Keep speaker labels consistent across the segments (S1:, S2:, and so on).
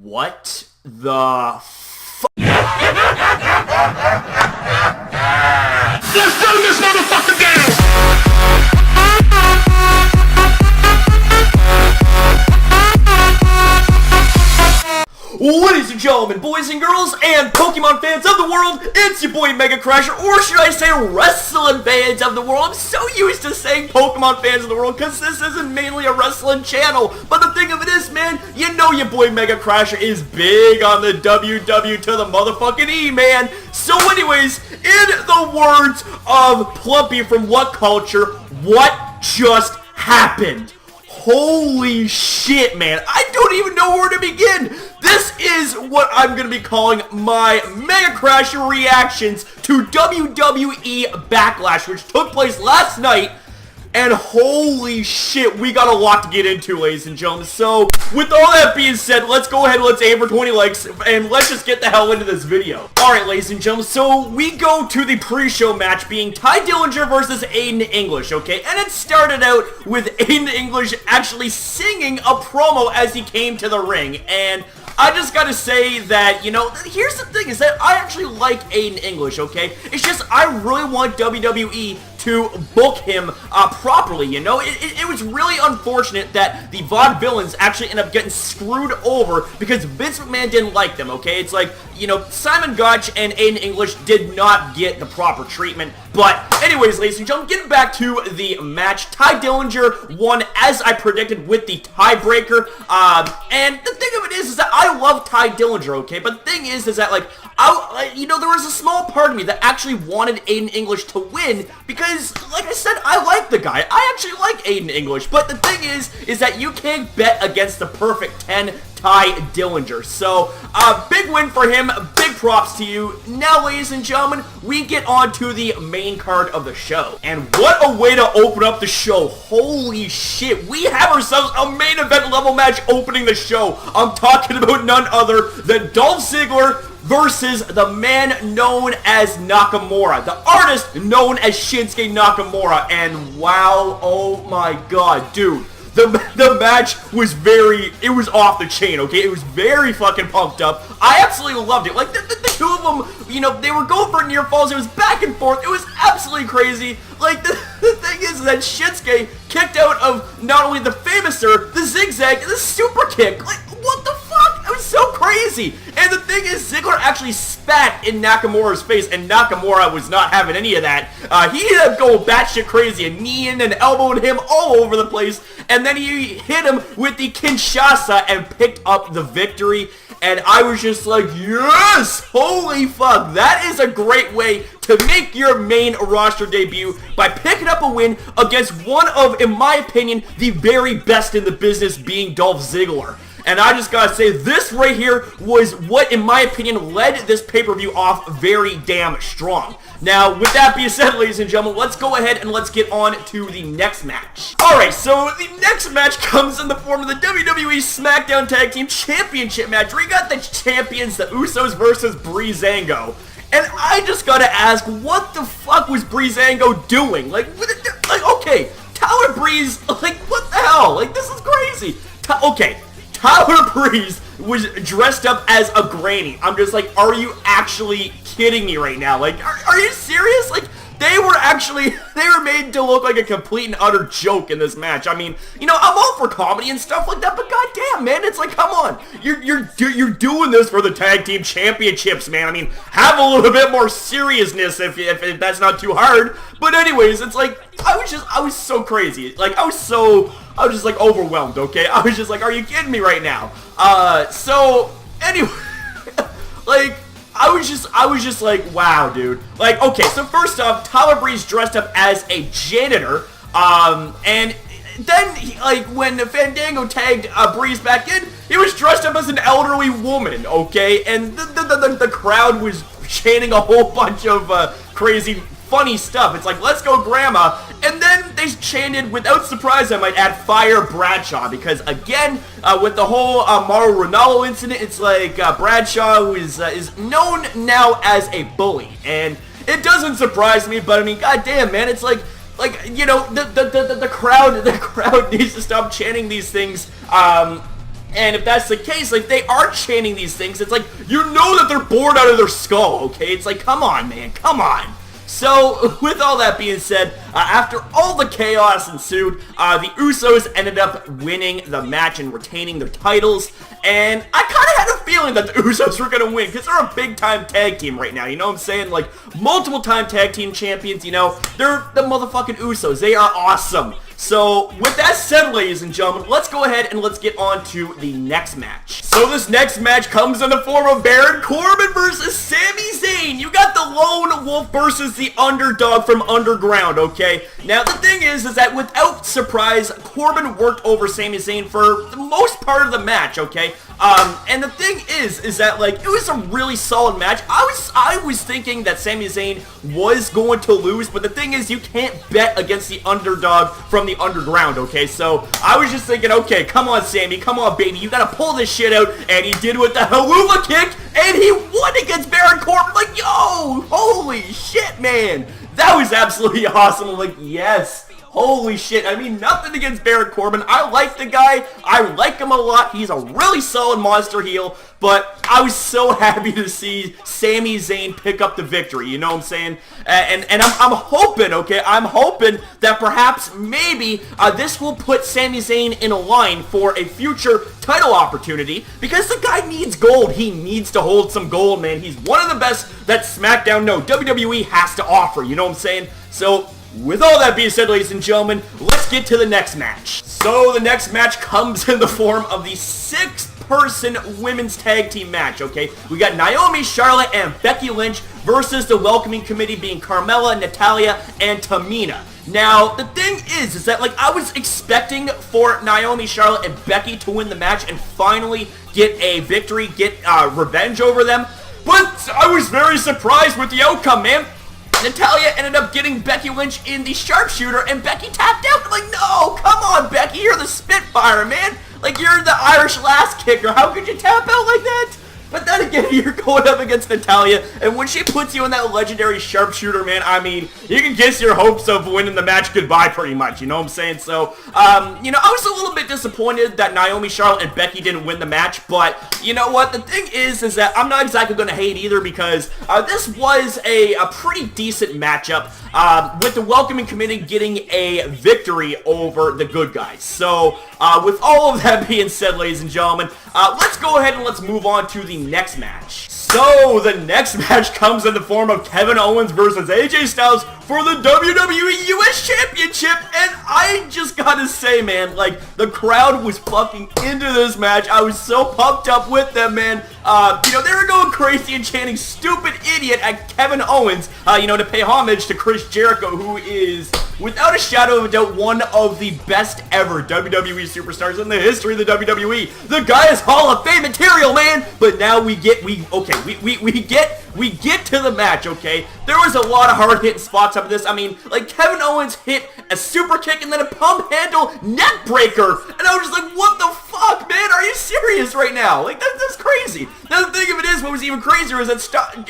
S1: What the f-
S2: Let's burn this motherfucker down!
S1: Ladies and gentlemen, boys and girls, and Pokemon fans of the world, it's your boy Megacrasher, or should I say wrestling fans of the world. I'm so used to saying Pokemon fans of the world because this isn't mainly a wrestling channel. But the thing of it is, man, you know your boy Megacrasher is big on the WW to the motherfucking E, man. So anyways, in the words of Plumpy from What Culture, what just happened? Holy shit, man. I don't even know where to begin. This is what I'm going to be calling my Mega Crasher reactions to WWE Backlash, which took place last night. And holy shit, we got a lot to get into, ladies and gentlemen. So, with all that being said, let's go ahead and let's aim for 20 likes, and let's just get the hell into this video. Alright, ladies and gentlemen, so we go to the pre-show match being Ty Dillinger versus Aiden English, okay? And it started out with Aiden English actually singing a promo as he came to the ring, and I just gotta say that, you know, here's the thing, is that I actually like Aiden English, okay? It's just, I really want WWE to book him properly, you know? It was really unfortunate that the Vaudevillains actually ended up getting screwed over because Vince McMahon didn't like them, okay? It's like, you know, Simon Gotch and Aiden English did not get the proper treatment. But anyways, ladies and gentlemen, getting back to the match, Ty Dillinger won as I predicted with the tiebreaker. And the thing of it is that I love Ty Dillinger, okay? But the thing is that, like, you know, there was a small part of me that actually wanted Aiden English to win because, like I said, I like the guy. I actually like Aiden English. But the thing is that you can't bet against the perfect 10 Ty Dillinger. So, big win for him. Big props to you. Now, ladies and gentlemen, we get on to the main card of the show. And what a way to open up the show. Holy shit. We have ourselves a main event level match opening the show. I'm talking about none other than Dolph Ziggler versus the man known as Nakamura, the artist known as Shinsuke Nakamura, and wow, oh my god, dude, the match was it was off the chain, okay? It was very fucking pumped up. I absolutely loved it. Like, the two of them, you know, they were going for near falls. It was back and forth. It was absolutely crazy. Like, the thing is that Shinsuke kicked out of not only the famouser, the zigzag, and the super kick. Like, what the fuck? It was so crazy. And the thing is, Ziggler actually spat in Nakamura's face, and Nakamura was not having any of that. He ended up going batshit crazy and kneeing and elbowing him all over the place, and then he hit him with the Kinshasa and picked up the victory. And I was just like, yes! Holy fuck! That is a great way to make your main roster debut by picking up a win against one of, in my opinion, the very best in the business, being Dolph Ziggler. And I just gotta say, this right here was what, in my opinion, led this pay-per-view off very damn strong. Now, with that being said, ladies and gentlemen, let's go ahead and let's get on to the next match. Alright, so the next match comes in the form of the WWE SmackDown Tag Team Championship match, where you got the champions, the Usos versus Breezango. And I just gotta ask, what the fuck was Breezango doing? Like, okay, Tyler Breeze, like, what the hell? Like, this is crazy. Okay. Tyler Breeze was dressed up as a granny. I'm just like, are you actually kidding me right now? Like, are you serious? Like, they were made to look like a complete and utter joke in this match. I mean, you know, I'm all for comedy and stuff like that, but goddamn, man, it's like, come on. You're doing this for the tag team championships, man. I mean, have a little bit more seriousness if that's not too hard. But anyways, it's like, I was so crazy. Like, I was just like overwhelmed, okay? I was just like, are you kidding me right now? So anyway, like, I was just like, wow, dude. Like, okay, so first off, Tyler Breeze dressed up as a janitor, and then, like, when Fandango tagged Breeze back in, he was dressed up as an elderly woman, okay? And the crowd was chanting a whole bunch of crazy, funny stuff. It's like, let's go grandma. And then they chanted, without surprise I might add, fire Bradshaw, because again, with the whole Mauro Ronaldo incident, it's like Bradshaw, who is known now as a bully. And it doesn't surprise me, but I mean, goddamn, man, it's like, you know, the crowd needs to stop chanting these things And if that's the case, like, they are chanting these things, it's like, you know that they're bored out of their skull, okay? It's like, come on, man, come on. So, with all that being said, after all the chaos ensued, the Usos ended up winning the match and retaining their titles, and I kind of had a feeling that the Usos were going to win, because they're a big-time tag team right now, you know what I'm saying? Like, multiple-time tag team champions, you know, they're the motherfucking Usos, they are awesome. So, with that said, ladies and gentlemen, let's go ahead and let's get on to the next match. So, this next match comes in the form of Baron Corbin versus Sami Zayn. You got the lone wolf versus the underdog from Underground, okay? Now, the thing is that without surprise, Corbin worked over Sami Zayn for the most part of the match, okay? And the thing is that, like, it was a really solid match. I was thinking that Sami Zayn was going to lose, but the thing is, you can't bet against the underdog from the Underground, okay? So, I was just thinking, okay, come on, Sami, come on, baby, you gotta pull this shit out, and he did with the Helluva kick, and he won against Baron Corbin. Like, yo, holy shit, man. That was absolutely awesome. I'm like, yes. Holy shit, I mean, nothing against Baron Corbin. I like the guy. I like him a lot. He's a really solid monster heel, but I was so happy to see Sami Zayn pick up the victory, you know what I'm saying? And I'm hoping, okay, I'm hoping that perhaps maybe this will put Sami Zayn in a line for a future title opportunity, because the guy needs gold. He needs to hold some gold, man. He's one of the best that SmackDown, no, WWE has to offer, you know what I'm saying? So, with all that being said, ladies and gentlemen, let's get to the next match. So, the next match comes in the form of the 6-person women's tag team match, okay? We got Naomi, Charlotte, and Becky Lynch versus the Welcoming Committee being Carmella, Natalya, and Tamina. Now, the thing is that, like, I was expecting for Naomi, Charlotte, and Becky to win the match and finally get a victory, get revenge over them, but I was very surprised with the outcome, man. Natalya ended up getting Becky Lynch in the sharpshooter, and Becky tapped out. I'm like, no, come on, Becky, you're the Spitfire, man. Like, you're the Irish lass kicker. How could you tap out like that? But then again, you're going up against Natalya, and when she puts you in that legendary sharpshooter, man, I mean, you can kiss your hopes of winning the match goodbye pretty much, you know what I'm saying? So, you know, I was a little bit disappointed that Naomi, Charlotte, and Becky didn't win the match, but you know what? The thing is that I'm not exactly going to hate either, because this was a pretty decent matchup, with the Welcoming Committee getting a victory over the good guys. So, with all of that being said, ladies and gentlemen, let's go ahead and let's move on to the next match. So, the next match comes in the form of Kevin Owens versus AJ Styles for the WWE US Championship, and I just gotta say, man, like, the crowd was fucking into this match. I was so pumped up with them, man. You know, they were going crazy and chanting "stupid idiot" at Kevin Owens, you know, to pay homage to Chris Jericho, who is, without a shadow of a doubt, one of the best ever WWE superstars in the history of the WWE. The guy is Hall of Fame material, man. But now we get to the match, okay? There was a lot of hard-hitting spots up this. I mean, like, Kevin Owens hit a super kick and then a pump handle neck breaker, and I was just like, what the fuck, man? Are you serious right now? Like, that's crazy. Now, the thing of it is, what was even crazier is that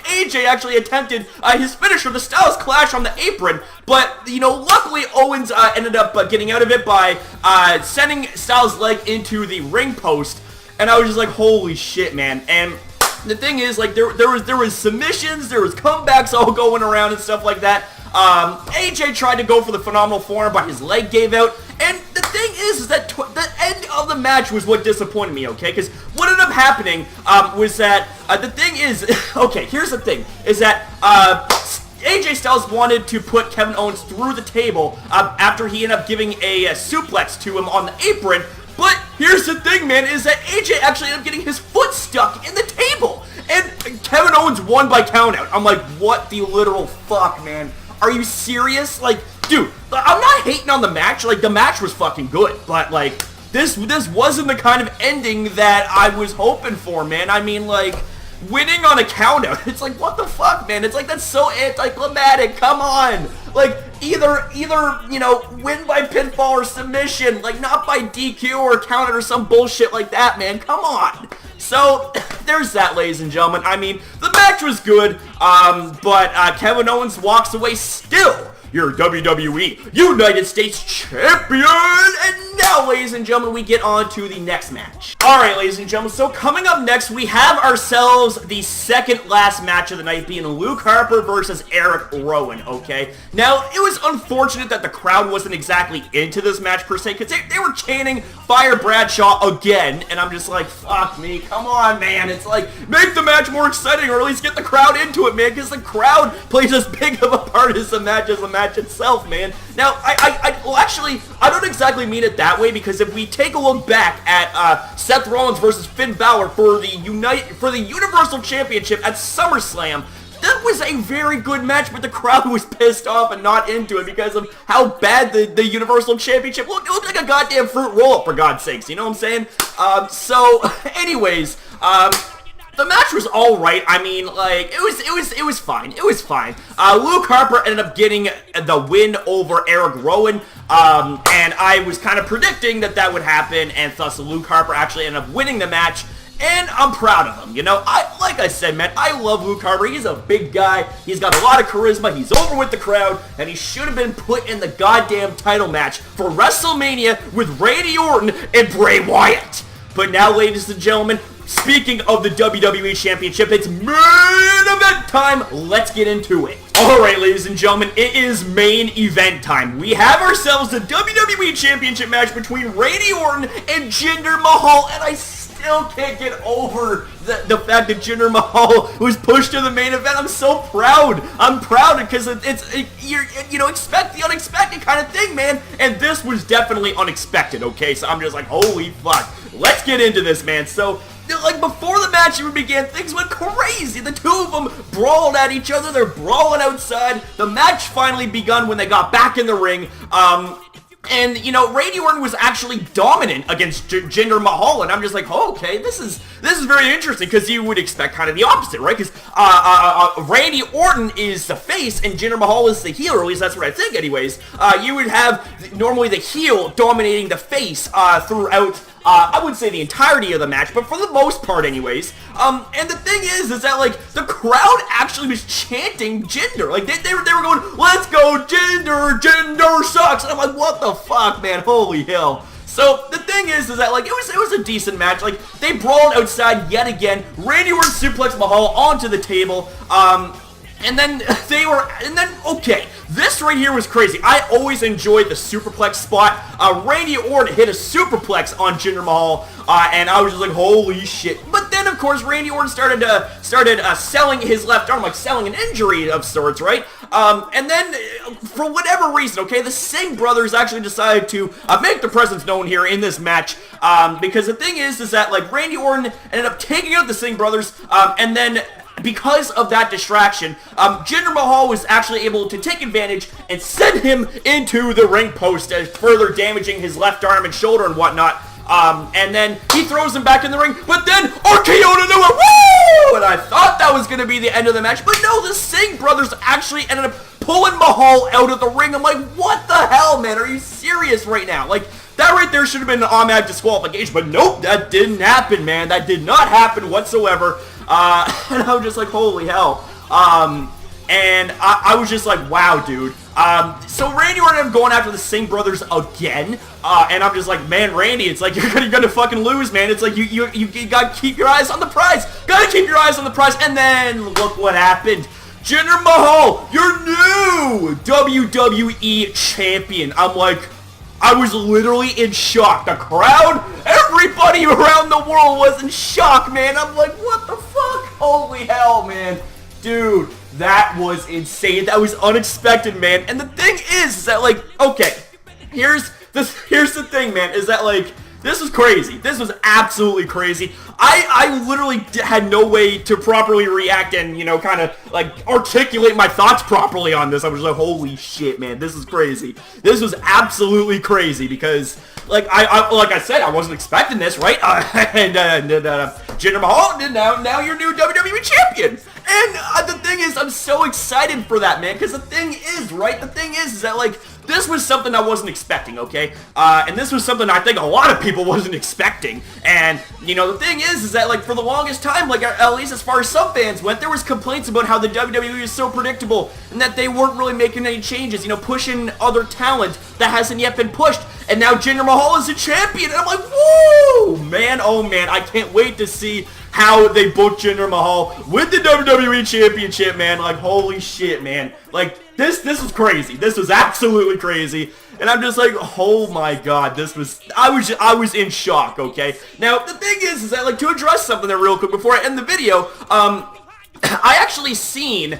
S1: AJ actually attempted his finisher, the Styles Clash, on the apron, but, you know, luckily Owens ended up getting out of it by sending Styles' leg into the ring post, and I was just like, holy shit, man. And the thing is, like, there was submissions, there was comebacks all going around and stuff like that. AJ tried to go for the phenomenal forearm, but his leg gave out. And the thing is that the end of the match was what disappointed me, okay? Because what ended up happening was that, the thing is, okay, here's the thing, is that, AJ Styles wanted to put Kevin Owens through the table after he ended up giving a suplex to him on the apron. But here's the thing, man, is that AJ actually ended up getting his foot stuck in the table. And Kevin Owens won by countout. I'm like, what the literal fuck, man? Are you serious? Like, dude, I'm not hating on the match. Like, the match was fucking good. But, like, this wasn't the kind of ending that I was hoping for, man. I mean, like, winning on a countout. It's like, what the fuck, man? It's like, that's so anticlimactic. Come on. Like, either, you know, win by pinfall or submission. Like, not by DQ or countout or some bullshit like that, man. Come on. So, there's that, ladies and gentlemen. I mean, the match was good, but Kevin Owens walks away still your WWE United States Champion. And now, ladies and gentlemen, we get on to the next match. Alright, ladies and gentlemen, so coming up next, we have ourselves the second last match of the night, being Luke Harper versus Eric Rowan, okay? Now, it was unfortunate that the crowd wasn't exactly into this match per se, because they were chanting Fire Bradshaw again, and I'm just like, fuck me, come on, man. It's like, make the match more exciting, or at least get the crowd into it, man, because the crowd plays as big of a part as the match itself, man. Now, well, actually, I don't exactly mean it that way, because if we take a look back at Seth Rollins versus Finn Balor for the Universal Championship at SummerSlam, that was a very good match, but the crowd was pissed off and not into it because of how bad the Universal Championship looked. It looked like a goddamn fruit roll-up, for God's sakes, you know what I'm saying? Anyways, the match was alright. I mean, like, it was fine. It was fine. Luke Harper ended up getting the win over Eric Rowan, and I was kind of predicting that would happen, and thus Luke Harper actually ended up winning the match. And I'm proud of him, you know, like I said, man, I love Luke Harper. He's a big guy, he's got a lot of charisma, he's over with the crowd, and he should have been put in the goddamn title match for WrestleMania with Randy Orton and Bray Wyatt. But now, ladies and gentlemen, speaking of the WWE Championship, it's main event time. Let's get into it. Alright, ladies and gentlemen, it is main event time. We have ourselves the WWE Championship match between Randy Orton and Jinder Mahal, and I still can't get over the fact that Jinder Mahal was pushed to the main event. I'm so proud. I'm proud because you know, expect the unexpected kind of thing, man. And this was definitely unexpected, okay? So I'm just like, holy fuck. Let's get into this, man. So, like, before the match even began, things went crazy. The two of them brawled at each other. They're brawling outside. The match finally begun when they got back in the ring. And, you know, Randy Orton was actually dominant against Jinder Mahal, and I'm just like, oh, okay, this is very interesting, because you would expect kind of the opposite, right? Because Randy Orton is the face, and Jinder Mahal is the heel, or at least that's what I think, anyways. You would have normally the heel dominating the face throughout, I wouldn't say the entirety of the match, but for the most part anyways. And the thing is that, like, the crowd actually was chanting Jinder. Like, they were going, let's go Jinder, Jinder sucks. And I'm like, what the fuck, man, holy hell. So, the thing is that, like, it was a decent match. Like, they brawled outside yet again. Randy Orton suplexed Mahal onto the table. Okay, this right here was crazy. I always enjoyed the superplex spot. Randy Orton hit a superplex on Jinder Mahal, and I was just like, holy shit. But then, of course, Randy Orton started selling his left arm, like selling an injury of sorts, right? And then, for whatever reason, okay, the Singh brothers actually decided to make their presence known here in this match, because the thing is that, like, Randy Orton ended up taking out the Singh brothers, and then, because of that distraction, Jinder Mahal was actually able to take advantage and send him into the ring post, further damaging his left arm and shoulder and whatnot. And then he throws him back in the ring, but then RKO to nowhere, woo! And I thought that was going to be the end of the match, but no, the Singh brothers actually ended up pulling Mahal out of the ring. I'm like, what the hell, man? Are you serious right now? Like, that right there should have been an automatic disqualification, but nope, that didn't happen, man. That did not happen whatsoever. And I was just like, holy hell. And I was just like, wow, dude. So Randy Orton ended up going after the Singh brothers again. And I'm just like, man, Randy, it's like, you're gonna fucking lose, man. It's like, you gotta keep your eyes on the prize. Gotta keep your eyes on the prize. And then, look what happened. Jinder Mahal, your new WWE champion. I'm like, I was literally in shock. The crowd, everybody around the world was in shock, man. I'm like, what the fuck? Holy hell, man. Dude, that was insane. That was unexpected, man. And the thing is that, like, okay, here's the thing, man, is that, like, this was crazy. This was absolutely crazy. I literally had no way to properly react and, you know, kind of, like, articulate my thoughts properly on this. I was like, holy shit, man, this is crazy. This was absolutely crazy because, like I said, I wasn't expecting this, right? Jinder Mahal, now you're new WWE champion. And the thing is, I'm so excited for that, man, because the thing is that, like, this was something I wasn't expecting, okay? And this was something I think a lot of people wasn't expecting. And, you know, the thing is that, like, for the longest time, like, at least as far as some fans went, there was complaints about how the WWE is so predictable and that they weren't really making any changes, you know, pushing other talent that hasn't yet been pushed. And now Jinder Mahal is a champion, and I'm like, woo! Man, oh man, I can't wait to see how they book Jinder Mahal with the WWE Championship, man. Like, holy shit, man. Like, this was crazy. This was absolutely crazy. And I'm just like, oh my god, I was in shock, okay? Now, the thing is that, like, to address something there real quick before I end the video, I actually seen,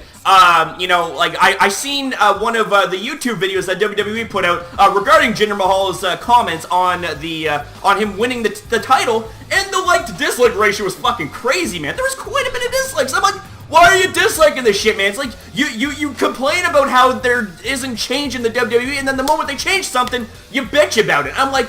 S1: you know, like, I seen one of the YouTube videos that WWE put out regarding Jinder Mahal's comments on on him winning the title, and the like-to-dislike ratio was fucking crazy, man. There was quite a bit of dislikes. I'm like, why are you disliking this shit, man? It's like, you complain about how there isn't change in the WWE, and then the moment they change something, you bitch about it. I'm like,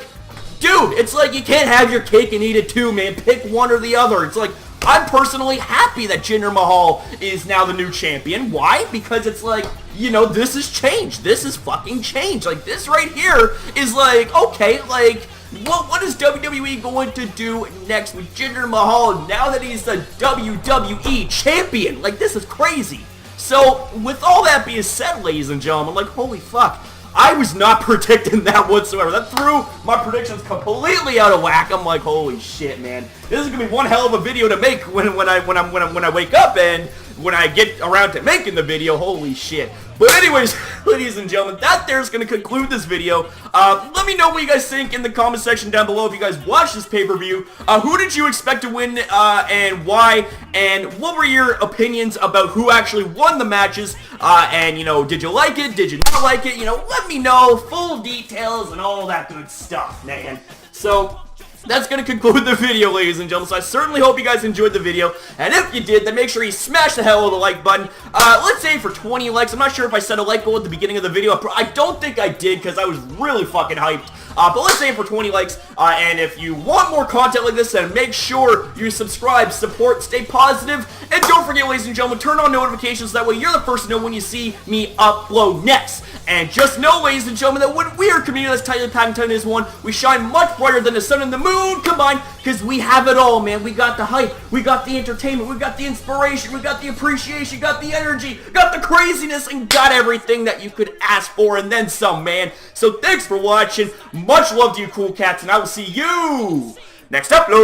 S1: dude, it's like you can't have your cake and eat it too, man. Pick one or the other. It's like, I'm personally happy that Jinder Mahal is now the new champion. Why? Because it's like, you know, this is change. This is fucking change. Like, this right here is like, okay, like, what is WWE going to do next with Jinder Mahal now that he's the WWE champion? Like, this is crazy. So, with all that being said, ladies and gentlemen, like, holy fuck, I was not predicting that whatsoever. That threw my predictions completely out of whack. I'm like, holy shit, man. This is gonna be one hell of a video to make when I wake up and when I get around to making the video. Holy shit. But anyways, ladies and gentlemen, that there's gonna conclude this video. Let me know what you guys think in the comment section down below if you guys watched this pay-per-view. Who did you expect to win and why? And what were your opinions about who actually won the matches? And, you know, did you like it? Did you not like it? You know, let me know. Full details and all that good stuff, man. So, that's going to conclude the video, ladies and gentlemen. So I certainly hope you guys enjoyed the video. And if you did, then make sure you smash the hell out of the like button. Let's say for 20 likes. I'm not sure if I set a like goal at the beginning of the video. I don't think I did because I was really fucking hyped. But let's say for 20 likes. And if you want more content like this, then make sure you subscribe, support, stay positive. And don't forget, ladies and gentlemen, turn on notifications. That way you're the first to know when you see me upload next. And just know, ladies and gentlemen, that when we are a community that's tightly packed into this one, we shine much brighter than the sun and the moon combined, because we have it all, man. We got the hype, we got the entertainment, we got the inspiration, we got the appreciation, got the energy, got the craziness, and got everything that you could ask for, and then some, man. So thanks for watching. Much love to you, cool cats, and I will see you next upload.